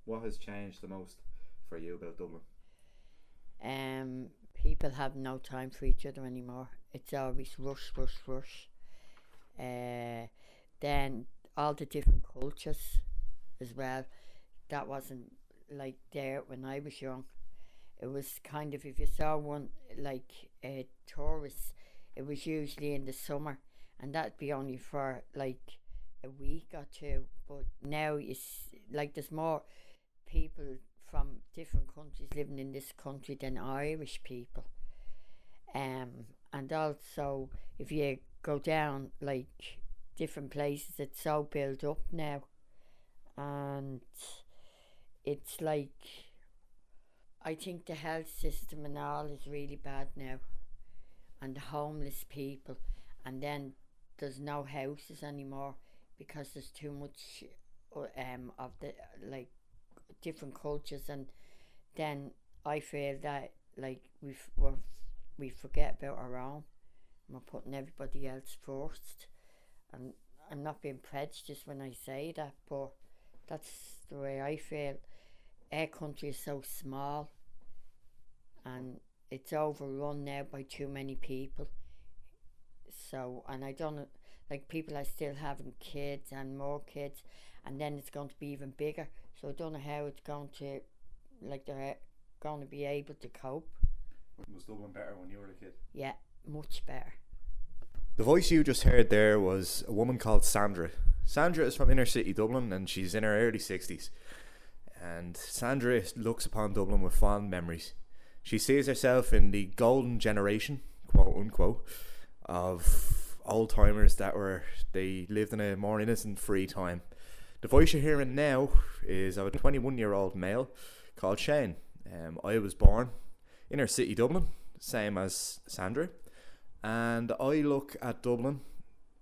What has changed the most for you about Dublin? People have no time for each other anymore. It's always rush, rush, rush. Then all the different cultures as well. That wasn't like there when I was young. It was kind of, if you saw one like tourists, it was usually in the summer, and that'd be only for like a week or two. But now it's like there's more people from different countries living in this country than Irish people. And also if you go down like different places, it's so built up now, and it's like I think the health system and all is really bad now, and the homeless people, and then there's no houses anymore because there's too much of the like different cultures, and then I feel that like we forget about our own, and we're putting everybody else first, and I'm not being prejudiced when I say that, but that's the way I feel. Our country is so small, and it's overrun now by too many people. So, and I don't know, like people are still having kids and more kids, and then it's going to be even bigger. So I don't know how it's going to, like they're going to be able to cope. Was Dublin better when you were a kid? Yeah, much better. The voice you just heard there was a woman called Sandra. Sandra is from inner city Dublin, and she's in her early 60s. And Sandra looks upon Dublin with fond memories. She sees herself in the golden generation, quote unquote, of old timers they lived in a more innocent, free time. The voice you're hearing now is of a 21-year-old male called Shane. I was born inner city Dublin, same as Sandra, and I look at Dublin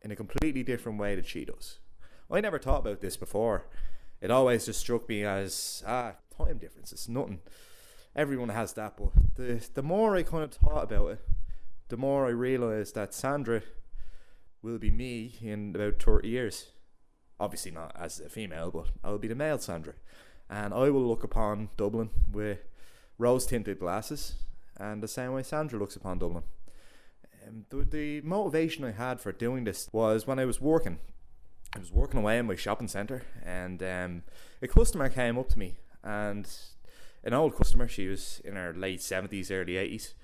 in a completely different way that she does. I never thought about this before. It always just struck me as time differences, nothing. Everyone has that, but the more I kind of thought about it, the more I realised that Sandra will be me in about 30 years. Obviously not as a female, but I will be the male Sandra. And I will look upon Dublin with rose-tinted glasses, and the same way Sandra looks upon Dublin. The motivation I had for doing this was when I was working. I was working away in my shopping centre, and a customer came up to me, and an old customer, she was in her late 70s, early 80s,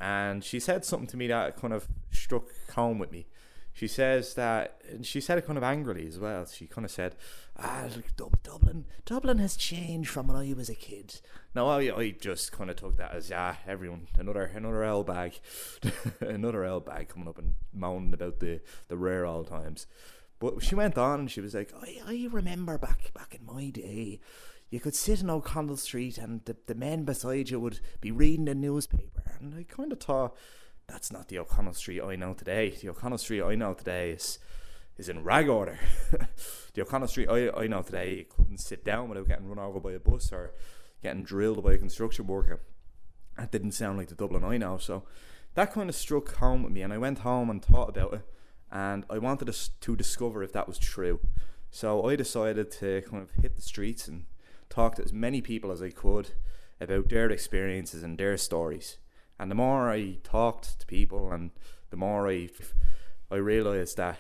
and she said something to me that kind of struck home with me. She says that, and she said it kind of angrily as well. She kind of said, Dublin has changed from when I was a kid. Now I just kind of took that as everyone another L bag, another L bag coming up and moaning about the rare old times. But she went on and she was like, I remember back in my day, you could sit in O'Connell Street and the men beside you would be reading the newspaper. And I kind of thought, that's not the O'Connell Street I know today. The O'Connell Street I know today is in rag order. The O'Connell Street I know today, you couldn't sit down without getting run over by a bus or getting drilled by a construction worker. That didn't sound like the Dublin I know. So that kind of struck home with me, and I went home and thought about it, and I wanted to discover if that was true. So I decided to kind of hit the streets and talk to as many people as I could about their experiences and their stories. And the more I talked to people, and the more I realised that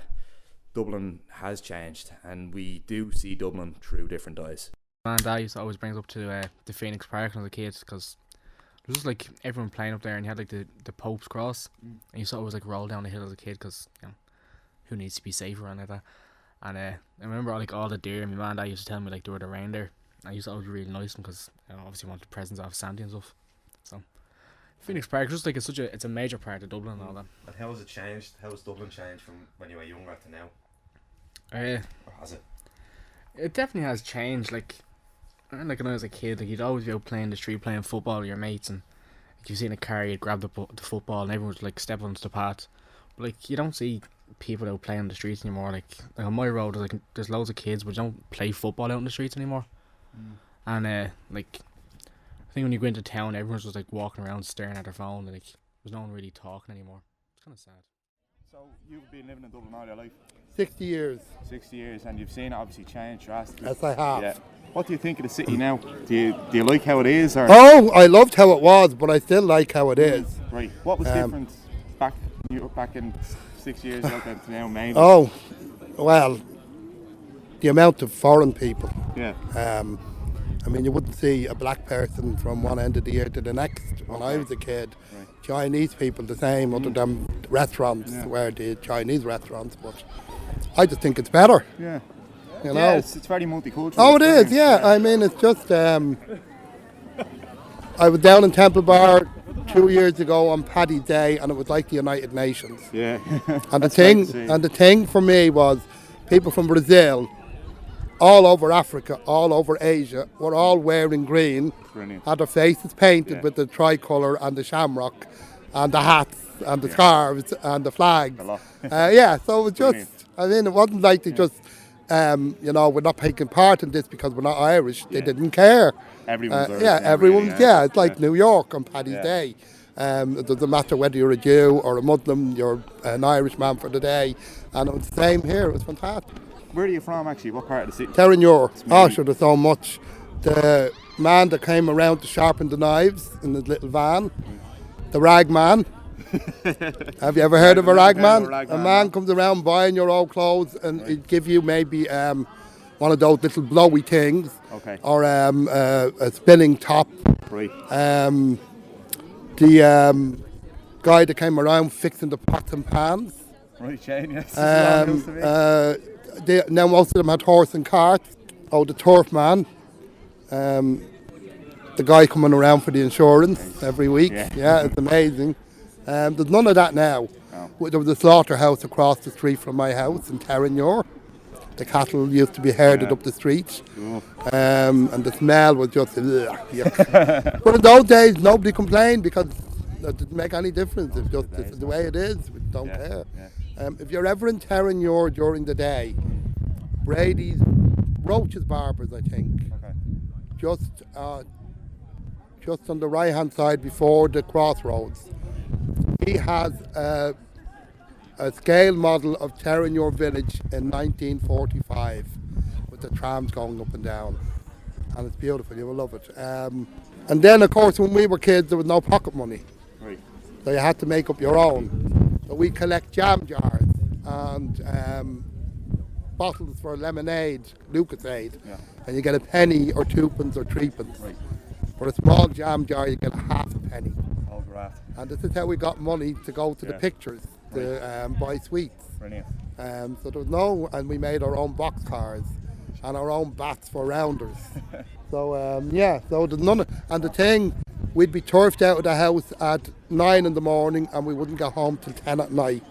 Dublin has changed, and we do see Dublin through different eyes. My dad used to always bring us up to the Phoenix Park when I was a kid, because it was just like everyone playing up there, and you had like the Pope's Cross, and you used to always like roll down the hill as a kid, because who needs to be safe around like that. And I remember like all the deer, my mum and dad used to tell me like they were around there. I used to always be really nice because obviously want the presents off Sandy and stuff. So Phoenix Park, just like it's a major part of Dublin and all that. And how has it changed? How has Dublin changed from when you were younger to now? Or has it? It definitely has changed. Like when I was a kid, like you'd always be out playing the street, playing football with your mates, and if you see in a car, you'd grab the football, and everyone would like step onto the path. But like you don't see people out playing on the streets anymore. Like on my road, there's loads of kids, but you don't play football out in the streets anymore. And like I think when you go into town, everyone's just like walking around staring at their phone, and like there's no one really talking anymore. It's kind of sad. So you've been living in Dublin all your life? 60 years. 60 years, and you've seen it obviously change drastically. Yes, I have. Yeah. What do you think of the city now? Do you like how it is? Or? Oh, I loved how it was, but I still like how it is. Right. What was different back in 6 years ago to now, mainly? Oh, well, the amount of foreign people. Yeah. I mean, you wouldn't see a black person from one end of the year to the next. When I was a kid, Right. Chinese people the same, other than restaurants where the Chinese restaurants. But I just think it's better. Yeah. You know. Yeah, it's very multicultural. Oh, it is. Yeah. I mean, it's just. I was down in Temple Bar 2 years ago on Paddy's Day, and it was like the United Nations. Yeah. And the That's great to thing, see. and the thing for me was, people from Brazil, all over Africa, all over Asia, were all wearing green. Brilliant. Had their faces painted Yeah. with the tricolour and the shamrock, and the hats and the scarves and the flags. A lot. Yeah, so it was just. Brilliant. I mean, it wasn't like they just. We're not taking part in this because we're not Irish. They Yeah. didn't care. Everyone's Irish yeah, now, everyone's. really, Yeah, it's like yeah. New York on Paddy's Yeah. Day. It doesn't matter whether you're a Jew or a Muslim, you're an Irishman for the day. And it was the same here. It was fantastic. Where are you from, actually? What part of the city? Terranure. Oh, amazing. sure, there's so much. The man that came around to sharpen the knives in his little van, the rag man. Have you ever heard of a rag man? A man comes around buying your old clothes and he'd give you maybe one of those little blowy things. Okay. Or a spinning top. Right. The guy that came around fixing the pots and pans. Right, Shane, yes. This is what it used to be. Now most of them had horse and cart. Oh, the turf man. The guy coming around for the insurance every week. Yeah. It's amazing. There's none of that now. No. There was a slaughterhouse across the street from my house in Terranure. The cattle used to be herded Yeah. up the street. Oof. And the smell was just yuck. But in those days, nobody complained because it didn't make any difference. It's just this is the way it is. We don't Yeah, care. yeah. If you're ever in Terranure during the day, Brady's, Roach's Barbers, I think, Okay. just on the right-hand side before the crossroads, he has a scale model of Terranure village in 1945 with the trams going up and down. And it's beautiful, you will love it. And then, of course, when we were kids, there was no pocket money. Right. So you had to make up your own. So we collect jam jars and bottles for lemonade, Lucasade. Yeah. And you get a penny or 2 pence or 3 pence. Right. For a small jam jar, you get half a penny. All graft. And this is how we got money to go to the Yeah. pictures, to buy sweets. Brilliant. So there was no, and we made our own box cars and our own bats for rounders. So so there's none. And the thing, we'd be turfed out of the house at 9 in the morning and we wouldn't get home till 10 at night.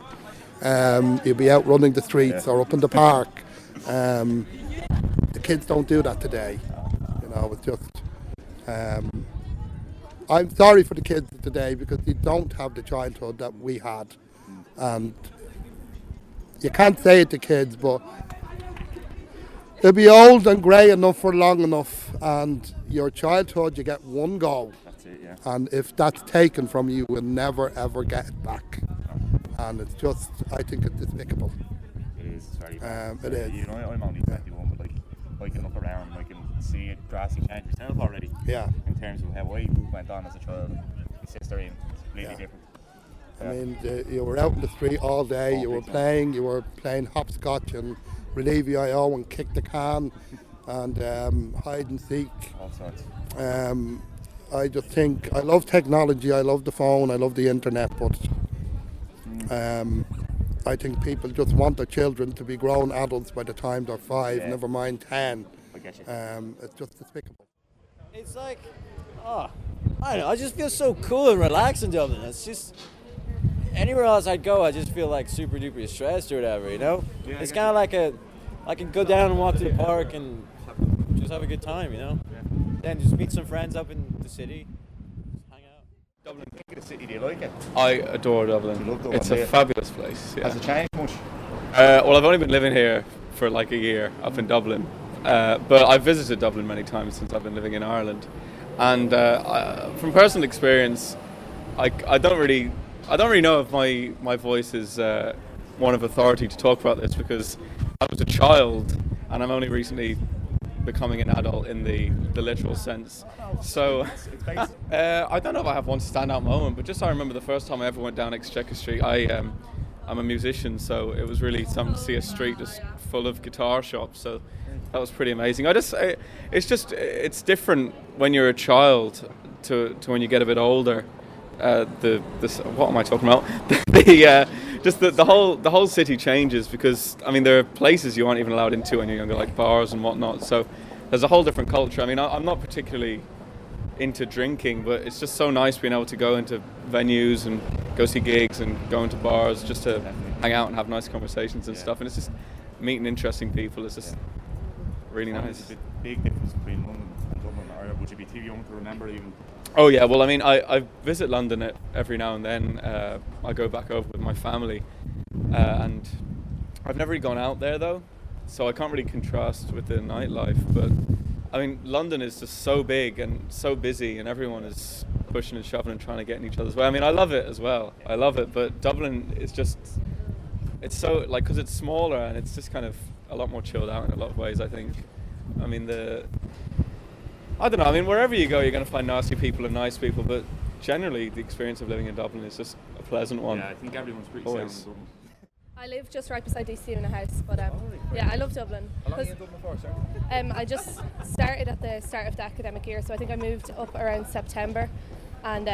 You'd be out running the streets or up in the park. The kids don't do that today. You know, it's just. I'm sorry for the kids today because they don't have the childhood that we had. And you can't say it to kids, but they'll be old and grey enough for long enough, and your childhood, you get one go. That's it, yeah. And if that's taken from you, you will never ever get it back. And it's just, I think it's despicable. It is. It's very bad. It is. You know, I'm only 21, but I can look around, I can see it drastically change myself already. Yeah. In terms of how I went on as a child. My sister, Ian, it's completely Yeah. different. I mean, you were out in the street all day, you were playing hopscotch and Relieve-IO and kick the can and hide and seek. All sorts. I just think, I love technology, I love the phone, I love the internet, but I think people just want their children to be grown adults by the time they're 5, Yeah. never mind 10. I get you. It's just despicable. It's like, I don't know, I just feel so cool and relaxed in Dublin. It's just, anywhere else I'd go, I just feel like super duper stressed or whatever, you know? Yeah, I It's get kind of like I can go down and walk to the park and just have a good time, you know? Then just meet some friends up in the city, just hang out. Dublin, think of the city, do you like it? I adore Dublin. You love Dublin, It's do a you? fabulous place. Yeah. Has it changed much? Well, I've only been living here for like a year up in Dublin, but I've visited Dublin many times since I've been living in Ireland, and from personal experience, I don't really know if my voice is one of authority to talk about this because I was a child and I'm only recently becoming an adult in the literal sense. So I don't know if I have one standout moment, but just I remember the first time I ever went down Exchequer Street. I'm a musician, so it was really something to see a street just full of guitar shops. So that was pretty amazing. It's different when you're a child to when you get a bit older. What am I talking about? The whole city changes because I mean there are places you aren't even allowed into when you're younger, like bars and whatnot. So there's a whole different culture. I mean, I'm not particularly into drinking, but it's just so nice being able to go into venues and go see gigs and go into bars just to hang out and have nice conversations and stuff. And it's just meeting interesting people. It's just really nice. It's a big difference between London and Dublin, or would you be too young to remember even? Oh yeah, well I mean I visit London every now and then. I go back over with my family, and I've never really gone out there though, so I can't really contrast with the nightlife. But I mean London is just so big and so busy, and everyone is pushing and shoving and trying to get in each other's way. I mean I love it as well. I love it, but Dublin is just, it's so like, because it's smaller and it's just kind of a lot more chilled out in a lot of ways, I think. I mean I don't know, I mean wherever you go you're going to find nasty people and nice people, but generally the experience of living in Dublin is just a pleasant one. Yeah, I think everyone's pretty Always. sound in Dublin. I live just right beside DC in a house, but yeah, I love Dublin. How long are you in Dublin for, sir? I just started at the start of the academic year, so I think I moved up around September, and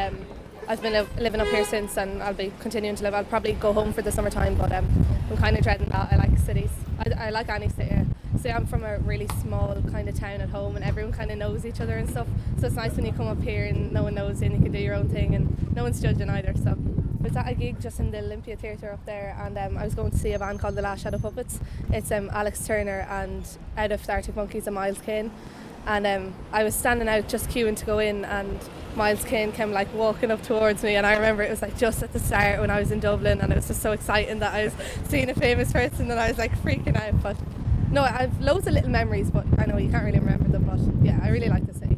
I've been living up here since, and I'll be continuing to live. I'll probably go home for the summertime, but I'm kind of dreading that. I like cities. I like any city. So I'm from a really small kind of town at home, and everyone kind of knows each other and stuff. So it's nice when you come up here and no one knows you and you can do your own thing, and no one's judging either. So I was at a gig just in the Olympia Theatre up there, and I was going to see a band called The Last Shadow Puppets. It's Alex Turner and out of the Arctic Monkeys and Miles Kane. And I was standing out just queuing to go in, and Miles Kane came like walking up towards me, and I remember it was like just at the start when I was in Dublin, and it was just so exciting that I was seeing a famous person, and I was like freaking out. But no, I've loads of little memories, but I know you can't really remember them. But yeah, I really like the city.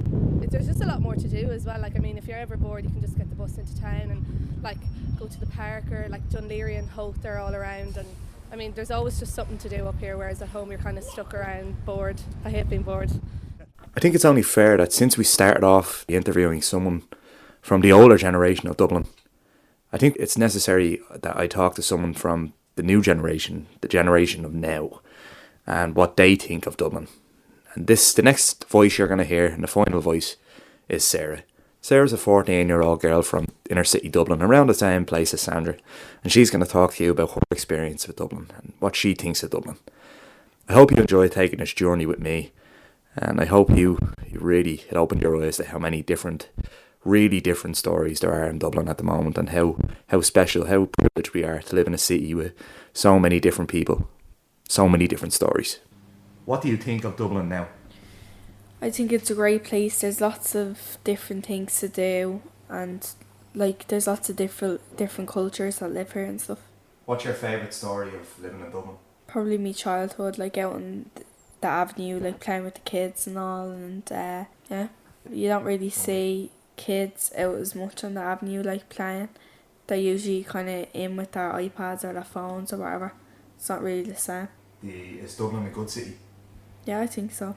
There's just a lot more to do as well. Like I mean, if you're ever bored, you can just get the bus into town and like go to the park, or like Dún Laoghaire and Holt, they're all around. And I mean, there's always just something to do up here, whereas at home you're kind of stuck around, bored. I hate being bored. I think it's only fair that since we started off interviewing someone from the older generation of Dublin, I think it's necessary that I talk to someone from the new generation, the generation of now, and what they think of Dublin. And the next voice you're going to hear, and the final voice, is Sarah. Sarah's a 14-year-old girl from inner city Dublin, around the same place as Sandra, and she's going to talk to you about her experience with Dublin and what she thinks of Dublin. I hope you enjoy taking this journey with me, and I hope it opened your eyes to how many really different stories there are in Dublin at the moment, and how special, how privileged we are to live in a city with so many different people, so many different stories. What do you think of Dublin now? I think it's a great place. There's lots of different things to do, and like there's lots of different cultures that live here and stuff. What's your favourite story of living in Dublin? Probably my childhood, like out on the avenue, like playing with the kids and all, and yeah, you don't really see kids out as much on the avenue like playing. They're usually kind of in with their iPads or their phones or whatever. It's not really the same. Is Dublin a good city? Yeah, I think so.